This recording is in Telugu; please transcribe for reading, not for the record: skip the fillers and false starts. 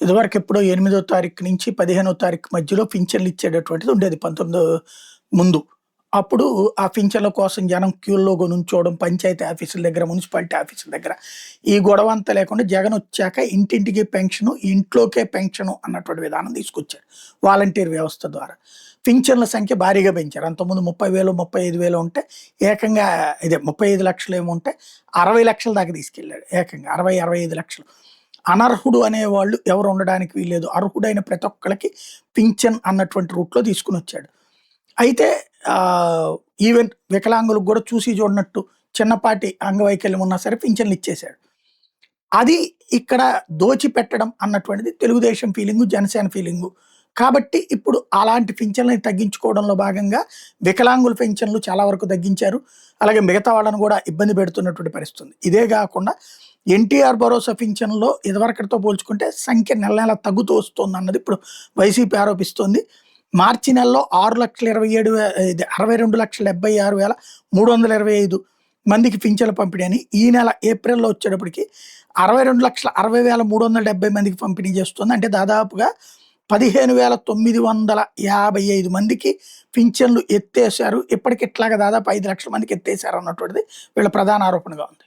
ఇదివరకు ఎప్పుడో 8వ తారీఖు నుంచి 15వ తారీఖు మధ్యలో పింఛన్లు ఇచ్చేటటువంటిది ఉండేది 19 ముందు. అప్పుడు ఆ పింఛన్ల కోసం జనం క్యూల్లో నుంచోవడం, పంచాయతీ ఆఫీసుల దగ్గర, మున్సిపాలిటీ ఆఫీసుల దగ్గర. ఈ గొడవంతా లేకుండా జగనొచ్చాక ఇంటింటికి పెన్షను, ఇంట్లోకే పెన్షను అన్నటువంటి విధానం తీసుకొచ్చారు. వాలంటీర్ వ్యవస్థ ద్వారా. పింఛన్ల సంఖ్య భారీగా పెంచారు. అంతకుముందు 30,000, 35,000 ఉంటే ఏకంగా ఇదే 35 లక్షలు ఏమో ఉంటే 60 లక్షల దాకా తీసుకెళ్ళాడు. ఏకంగా 60, 65 లక్షలు. అనర్హుడు అనేవాళ్ళు ఎవరు ఉండడానికి వీల్లేదు. అర్హుడైన ప్రతి ఒక్కళ్ళకి పింఛన్ అన్నటువంటి రూట్‌లో తీసుకొనొచ్చాడు. అయితే ఈవెన్ వికలాంగులకు గూడా చూసి చూడనట్టు చిన్నపాటి అంగవైకల్యం ఉన్నా సరే పింఛన్లు ఇచ్చేశాడు. అది ఇక్కడ దోచిపెట్టడం అన్నటువంటిది తెలుగుదేశం ఫీలింగు, జనసేన ఫీలింగు. కాబట్టి ఇప్పుడు అలాంటి పింఛన్లని తగ్గించుకోవడంలో భాగంగా వికలాంగుల పింఛన్లు చాలా వరకు తగ్గించారు. అలాగే మిగతా వాళ్ళని గూడా ఇబ్బంది పెడుతున్నటువంటి పరిస్థితి ఉంది. ఇదే గాకుండా ఎన్టీఆర్ భరోసా పింఛన్‌లో ఇదివరకటితో పోల్చుకుంటే సంఖ్య నెల నెల తగ్గుతూ వస్తోందన్నది ఇప్పుడు వైసీపీ ఆరోపిస్తోంది. మార్చి నెలలో 62,72,76,325 మందికి పింఛన్ల పంపిణీ అని. ఈ నెల ఏప్రిల్‌లో వచ్చేటప్పటికి 62,60,370 మందికి పంపిణీ చేస్తుంది. అంటే దాదాపుగా 15,955 మందికి పింఛన్లు ఎత్తేశారు. ఇప్పటికి ఇట్లాగా దాదాపు 5 లక్షల మందికి ఎత్తేశారు అన్నటువంటిది వీళ్ళ ప్రధాన ఆరోపణగా ఉంది.